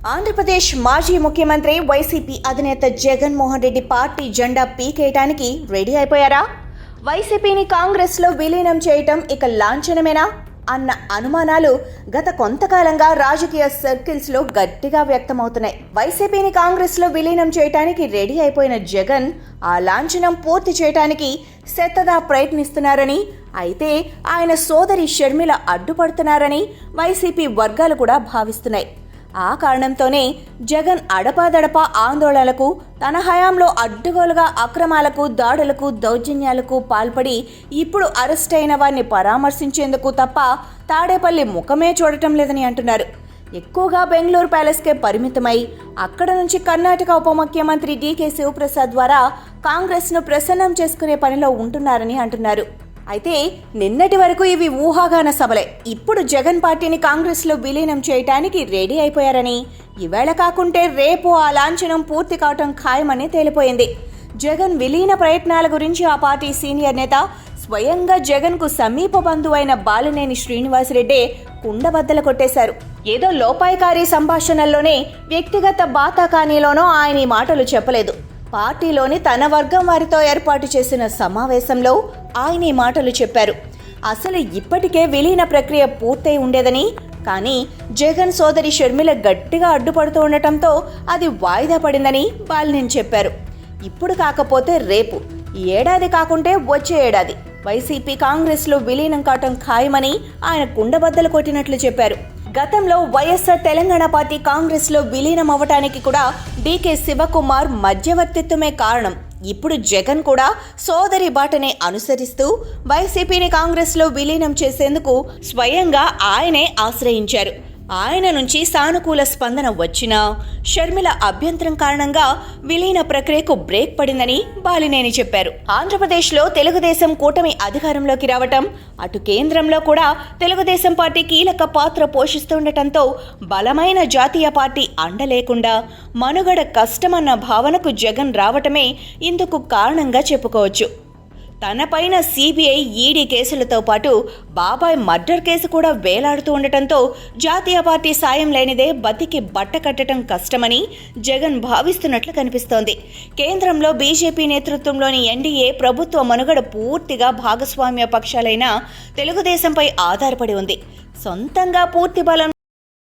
ఆంధ్రప్రదేశ్ మాజీ ముఖ్యమంత్రి వైసీపీ అధినేత జగన్మోహన్ రెడ్డి పార్టీ జెండా పీకేయటానికి రెడీ అయిపోయారా? వైసీపీని కాంగ్రెస్లో విలీనం చేయటం ఇక లాంఛనమేనా అన్న అనుమానాలు గత కొంతకాలంగా రాజకీయ సర్కిల్స్లో గట్టిగా వ్యక్తమవుతున్నాయి. వైసీపీని కాంగ్రెస్లో విలీనం చేయటానికి రెడీ అయిపోయిన జగన్ ఆ లాంఛనం పూర్తి చేయటానికి శతదా ప్రయత్నిస్తున్నారని, అయితే ఆయన సోదరి షర్మిల అడ్డుపడుతున్నారని వైసీపీ వర్గాలు కూడా భావిస్తున్నాయి. ఆ కారణంతోనే జగన్ అడపాదడపా ఆందోళనలకు, తన హయాంలో అడ్డగోలుగా అక్రమాలకు, దాడులకు, దౌర్జన్యాలకు పాల్పడి ఇప్పుడు అరెస్ట్ అయిన వారిని పరామర్శించేందుకు తప్ప తాడేపల్లి ముఖమే చూడటం లేదని అంటున్నారు. ఎక్కువగా బెంగళూరు ప్యాలెస్కే పరిమితమై అక్కడ నుంచి కర్ణాటక ఉప ముఖ్యమంత్రి డీకే శివప్రసాద్ ద్వారా కాంగ్రెస్ను ప్రసన్నం చేసుకునే పనిలో ఉంటున్నారని అంటున్నారు. అయితే నిన్నటి వరకు ఇవి ఊహాగాన సభలే. ఇప్పుడు జగన్ పార్టీని కాంగ్రెస్లో విలీనం చేయటానికి రెడీ అయిపోయారని, ఈవేళ కాకుంటే రేపు ఆ లాంఛనం పూర్తి కావటం ఖాయమని తేలిపోయింది. జగన్ విలీన ప్రయత్నాల గురించి ఆ పార్టీ సీనియర్ నేత, స్వయంగా జగన్కు సమీప బంధువైన బాలినేని శ్రీనివాసరెడ్డి కుండబద్దలు కొట్టేశారు. ఏదో లోపాయికారీ సంభాషణల్లోనే, వ్యక్తిగత బాతాకానీలోనో ఆయన ఈ మాటలు చెప్పలేదు. పార్టీలోని తన వర్గం వారితో ఏర్పాటు చేసిన సమావేశంలో ఆయన ఈ మాటలు చెప్పారు. అసలు ఇప్పటికే విలీన ప్రక్రియ పూర్తయి ఉండేదని, కానీ జగన్ సోదరి షర్మిల గట్టిగా అడ్డుపడుతూ ఉండటంతో అది వాయిదా పడిందని బాలినేని చెప్పారు. ఇప్పుడు కాకపోతే రేపు, ఈ ఏడాది కాకుంటే వచ్చే ఏడాది వైసీపీ కాంగ్రెస్లో విలీనం కావటం ఖాయమని ఆయన కుండబద్దలు కొట్టినట్లు చెప్పారు. గతంలో వైఎస్ఆర్ తెలంగాణ పార్టీ కాంగ్రెస్లో విలీనం అవ్వటానికి కూడా డీకే శివకుమార్ మధ్యవర్తిత్వమే కారణం. ఇప్పుడు జగన్ కూడా సోదరి బాటనే అనుసరిస్తూ వైసీపీని కాంగ్రెస్లో విలీనం చేసేందుకు స్వయంగా ఆయనే ఆశ్రయించారు. ఆయన నుంచి సానుకూల స్పందన వచ్చినా షర్మిల అభ్యంతరం కారణంగా విలీన ప్రక్రియకు బ్రేక్ పడిందని బాలినేని చెప్పారు. ఆంధ్రప్రదేశ్లో తెలుగుదేశం కూటమి అధికారంలోకి రావటం, అటు కేంద్రంలో కూడా తెలుగుదేశం పార్టీ కీలక పాత్ర పోషిస్తుండటంతో బలమైన జాతీయ పార్టీ అండ లేకుండా మనుగడ కష్టమన్న భావనకు జగన్ రావటమే ఇందుకు కారణంగా చెప్పుకోవచ్చు. తనపైన సిబిఐ, ఈడీ కేసులతో పాటు బాబాయ్ మర్డర్ కేసు కూడా వేలాడుతూ ఉండటంతో జాతీయ పార్టీ సాయం లేనిదే బతికి బట్ట కట్టడం కష్టమని జగన్ భావిస్తున్నట్లు కనిపిస్తోంది. కేంద్రంలో బీజేపీ నేతృత్వంలోని ఎన్డీఏ ప్రభుత్వ మనుగడ పూర్తిగా భాగస్వామ్య పక్షాలైన తెలుగుదేశంపై ఆధారపడి ఉంది. సొంతంగా పూర్తి బలం